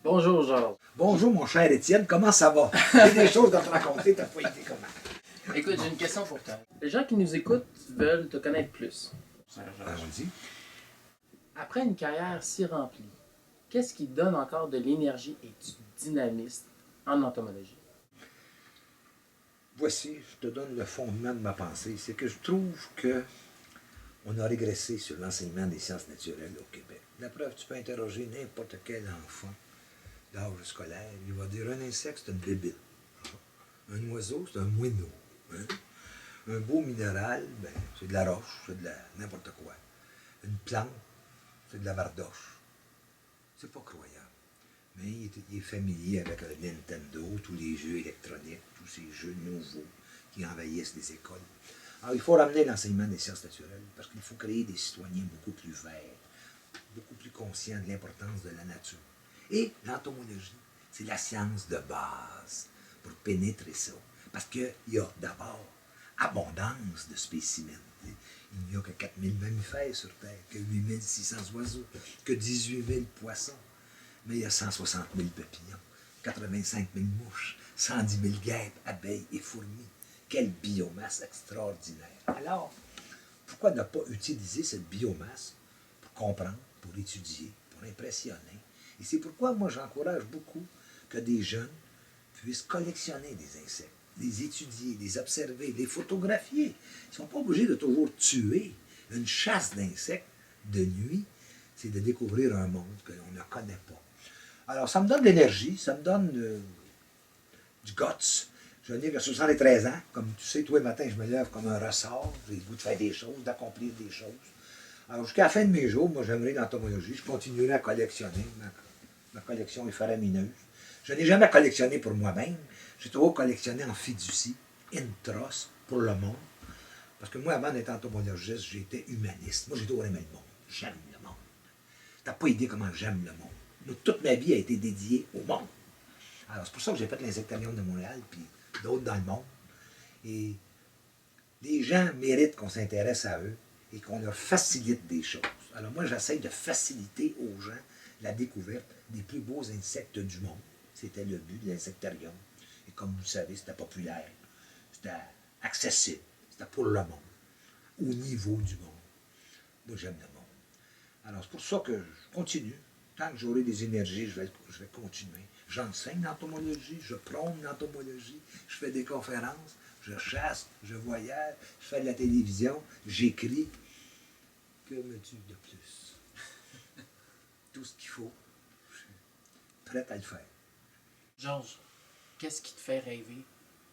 Bonjour, Georges. Bonjour, mon cher Étienne, comment ça va? J'ai des choses à te raconter, t'as pas idée comment. Écoute, j'ai une question pour toi. Les gens qui nous écoutent veulent te connaître plus. Allons-y. Après une carrière si remplie, qu'est-ce qui donne encore de l'énergie et du dynamisme en entomologie? Voici, je te donne le fondement de ma pensée. C'est que je trouve que on a régressé sur l'enseignement des sciences naturelles au Québec. La preuve, tu peux interroger n'importe quel enfant d'âge scolaire. Il va dire un insecte, c'est une bébite. Un oiseau, c'est un moineau. Hein? Un beau minéral, ben, c'est de la roche, c'est de la n'importe quoi. Une plante, c'est de la bardoche. C'est pas croyable. Mais il est familier avec le Nintendo, tous les jeux électroniques, tous ces jeux nouveaux qui envahissent les écoles. Alors, il faut ramener l'enseignement des sciences naturelles parce qu'il faut créer des citoyens beaucoup plus verts, beaucoup plus conscients de l'importance de la nature. Et l'entomologie, c'est la science de base pour pénétrer ça. Parce qu'il y a d'abord abondance de spécimens. Il n'y a que 4000 mammifères sur Terre, que 8600 oiseaux, que 18 000 poissons. Mais il y a 160 000 papillons, 85 000 mouches, 110 000 guêpes, abeilles et fourmis. Quelle biomasse extraordinaire. Alors, pourquoi ne pas utiliser cette biomasse pour comprendre, pour étudier, pour impressionner? Et c'est pourquoi moi j'encourage beaucoup que des jeunes puissent collectionner des insectes, les étudier, les observer, les photographier. Ils ne sont pas obligés de toujours tuer. Une chasse d'insectes de nuit, c'est de découvrir un monde que l'on ne connaît pas. Alors, ça me donne de l'énergie, ça me donne du guts. Je n'ai que 73 ans. Comme tu sais, tous les matins, je me lève comme un ressort. J'ai le goût de faire des choses, d'accomplir des choses. Alors, jusqu'à la fin de mes jours, moi, j'aimerais l'entomologie. Je continuerai à collectionner. Ma collection est faramineuse. Je n'ai jamais collectionné pour moi-même. J'ai toujours collectionné en fiducie, intros, pour le monde. Parce que moi, avant d'être entomologiste, j'étais humaniste. Moi, j'ai toujours aimé le monde. J'aime le monde. Tu n'as pas idée comment j'aime le monde. Donc, toute ma vie a été dédiée au monde. Alors, c'est pour ça que j'ai fait l'Insectarium de Montréal, puis d'autres dans le monde. Et les gens méritent qu'on s'intéresse à eux et qu'on leur facilite des choses. Alors, moi, j'essaie de faciliter aux gens la découverte des plus beaux insectes du monde. C'était le but de l'Insectarium. Et comme vous le savez, c'était populaire. C'était accessible. C'était pour le monde. Au niveau du monde. Moi, j'aime le monde. Alors, c'est pour ça que je continue. Tant que j'aurai des énergies, je vais continuer. J'enseigne l'entomologie, je prône l'entomologie, je fais des conférences, je chasse, je voyage, je fais de la télévision, j'écris. Que veux-tu de plus? Tout ce qu'il faut, je suis prêt à le faire. Georges, qu'est-ce qui te fait rêver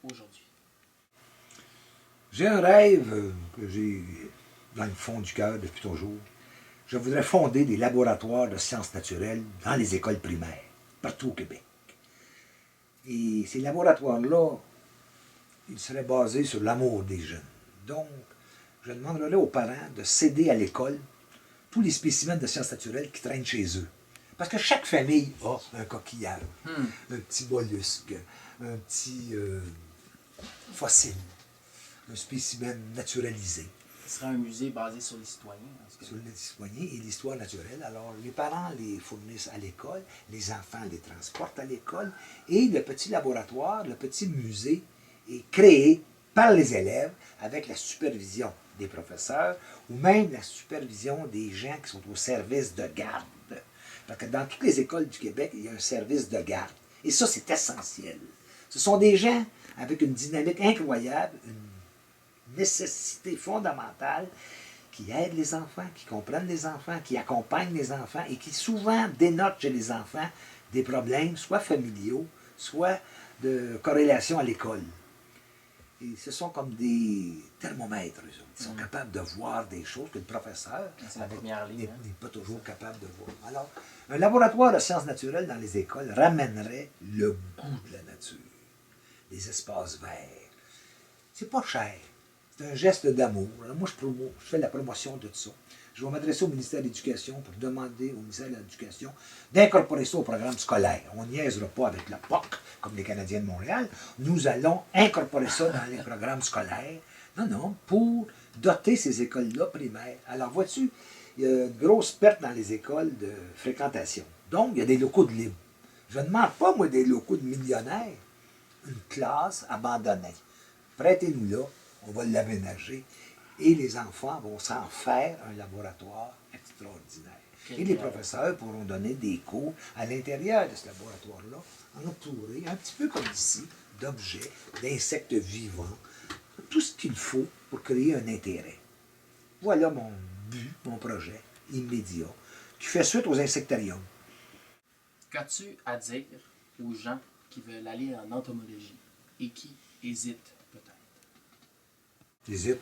aujourd'hui? J'ai un rêve que j'ai dans le fond du cœur depuis toujours. Je voudrais fonder des laboratoires de sciences naturelles dans les écoles primaires, partout au Québec. Et ces laboratoires-là, ils seraient basés sur l'amour des jeunes. Donc, je demanderais aux parents de céder à l'école tous les spécimens de sciences naturelles qui traînent chez eux. Parce que chaque famille a un coquillage, un petit mollusque, un petit fossile, un spécimen naturalisé. Ce serait un musée basé sur les citoyens. Sur les citoyens et l'histoire naturelle. Alors, les parents les fournissent à l'école, les enfants les transportent à l'école, et le petit laboratoire, le petit musée est créé par les élèves avec la supervision des professeurs ou même la supervision des gens qui sont au service de garde. Parce que dans toutes les écoles du Québec, il y a un service de garde. Et ça, c'est essentiel. Ce sont des gens avec une dynamique incroyable, une nécessité fondamentale qui aident les enfants, qui comprennent les enfants, qui accompagnent les enfants et qui souvent dénotent chez les enfants des problèmes, soit familiaux, soit de corrélation à l'école. Et ce sont comme des thermomètres, eux autres. Ils sont capables de voir des choses que le professeur n'est pas toujours capable de voir. Alors, un laboratoire de sciences naturelles dans les écoles ramènerait le goût de la nature, les espaces verts. C'est pas cher. C'est un geste d'amour. Alors moi, je fais la promotion de tout ça. Je vais m'adresser au ministère de l'Éducation pour demander au ministère de l'Éducation d'incorporer ça au programme scolaire. On n'y niaisera pas avec le POC, comme les Canadiens de Montréal. Nous allons incorporer ça dans les programmes scolaires. Non, pour doter ces écoles-là primaires. Alors, vois-tu, il y a une grosse perte dans les écoles de fréquentation. Donc, il y a des locaux de libre. Je ne demande pas, moi, des locaux de millionnaires. Une classe abandonnée. Prêtez-nous là, on va l'aménager. Et les enfants vont s'en faire un laboratoire extraordinaire. Et les professeurs pourront donner des cours à l'intérieur de ce laboratoire-là, entouré, un petit peu comme ici, d'objets, d'insectes vivants, tout ce qu'il faut pour créer un intérêt. Voilà mon but, mon projet immédiat, qui fait suite aux insectariums. Qu'as-tu à dire aux gens qui veulent aller en entomologie et qui hésitent peut-être? J'hésite.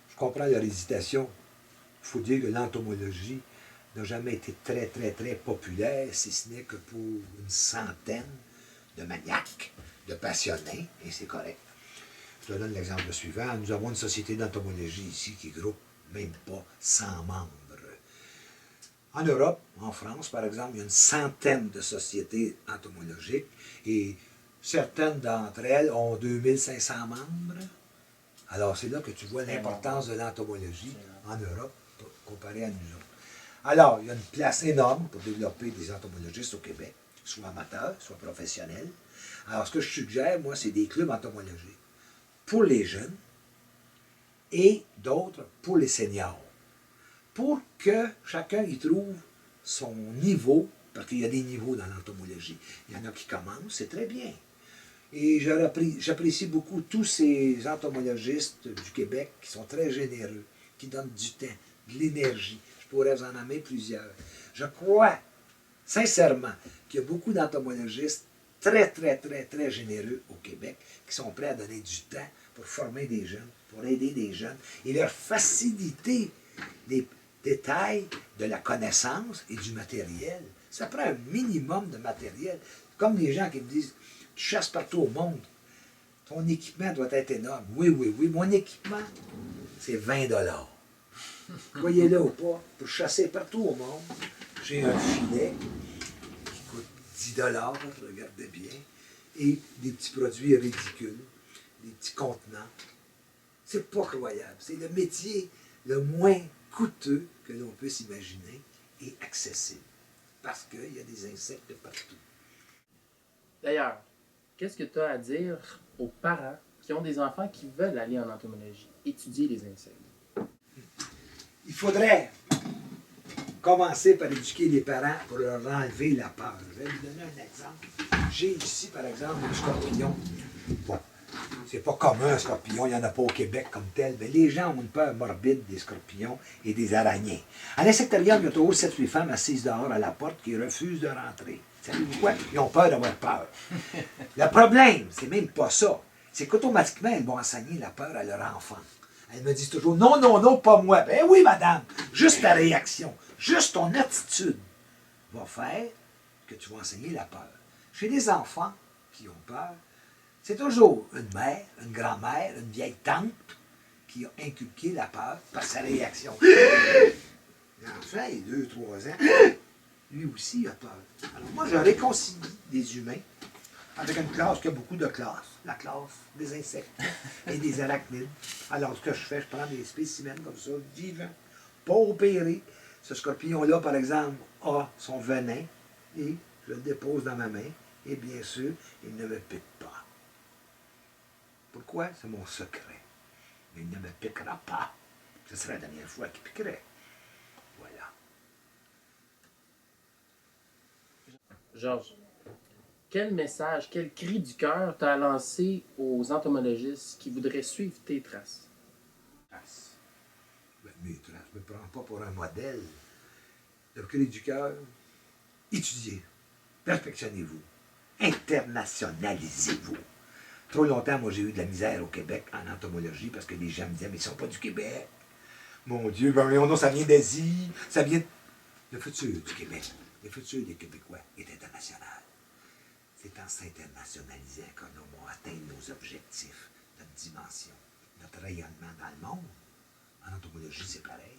Je comprends leur hésitation. Il faut dire que l'entomologie n'a jamais été très, très, très populaire, si ce n'est que pour une centaine de maniaques, de passionnés, et c'est correct. Je te donne l'exemple suivant. Nous avons une société d'entomologie ici qui groupe même pas 100 membres. En Europe, en France, par exemple, il y a une centaine de sociétés entomologiques et certaines d'entre elles ont 2500 membres. Alors, c'est là que tu vois l'importance de l'entomologie en Europe comparée à nous autres. Alors, il y a une place énorme pour développer des entomologistes au Québec, soit amateurs, soit professionnels. Alors, ce que je suggère, moi, c'est des clubs entomologiques pour les jeunes et d'autres pour les seniors, pour que chacun y trouve son niveau, parce qu'il y a des niveaux dans l'entomologie. Il y en a qui commencent, c'est très bien. Et j'apprécie beaucoup tous ces entomologistes du Québec qui sont très généreux, qui donnent du temps, de l'énergie. Je pourrais vous en nommer plusieurs. Je crois sincèrement qu'il y a beaucoup d'entomologistes très, très, très, très généreux au Québec qui sont prêts à donner du temps pour former des jeunes, pour aider des jeunes et leur faciliter les détails de la connaissance et du matériel. Ça prend un minimum de matériel. Comme les gens qui me disent, tu chasses partout au monde, ton équipement doit être énorme. Oui, oui, oui, mon équipement, c'est 20 $. Voyez-le ou pas, pour chasser partout au monde, j'ai un filet qui coûte 10 $, regardez bien, et des petits produits ridicules, des petits contenants. C'est pas croyable. C'est le métier le moins coûteux que l'on peut s'imaginer et accessible. Parce qu'il y a des insectes partout. D'ailleurs, qu'est-ce que tu as à dire aux parents qui ont des enfants qui veulent aller en entomologie, étudier les insectes? Il faudrait commencer par éduquer les parents pour leur enlever la peur. Je vais vous donner un exemple. J'ai ici, par exemple, un scorpion. Bon, c'est pas commun un scorpion, il n'y en a pas au Québec comme tel, mais les gens ont une peur morbide des scorpions et des araignées. À l'insectarium, il y a toujours 7-8 femmes assises dehors à la porte qui refusent de rentrer. Savez-vous quoi? Ils ont peur d'avoir peur. Le problème, c'est même pas ça. C'est qu'automatiquement, elles vont enseigner la peur à leur enfant. Elles me disent toujours, non, non, non, pas moi. Ben oui, madame, juste ta réaction, juste ton attitude va faire que tu vas enseigner la peur. Chez les enfants qui ont peur, c'est toujours une mère, une grand-mère, une vieille tante qui a inculqué la peur par sa réaction. L'enfant, il a 2-3 ans, lui aussi a peur. Alors moi, je réconcilie des humains avec une classe qui a beaucoup de classes, la classe des insectes et des arachnides. Alors, ce que je fais, je prends des spécimens comme ça, vivants, pas opérés. Ce scorpion-là, par exemple, a son venin et je le dépose dans ma main et bien sûr, il ne me pique pas. Pourquoi? C'est mon secret. Mais il ne me piquera pas. Ce serait la dernière fois qu'il piquerait. Voilà. Georges, quel message, quel cri du cœur t'as lancé aux entomologistes qui voudraient suivre tes traces? Traces. Ben, mes traces, je ne me prends pas pour un modèle. Le cri du cœur, étudiez, perfectionnez-vous, internationalisez-vous. Trop longtemps, moi, j'ai eu de la misère au Québec en entomologie parce que les gens me disaient, mais ils ne sont pas du Québec. Mon Dieu, ben, non, ça vient d'Asie, ça vient... Le futur du Québec, le futur des Québécois est international. C'est en s'internationalisant que nous allons atteindre nos objectifs, notre dimension, notre rayonnement dans le monde. En entomologie, c'est pareil.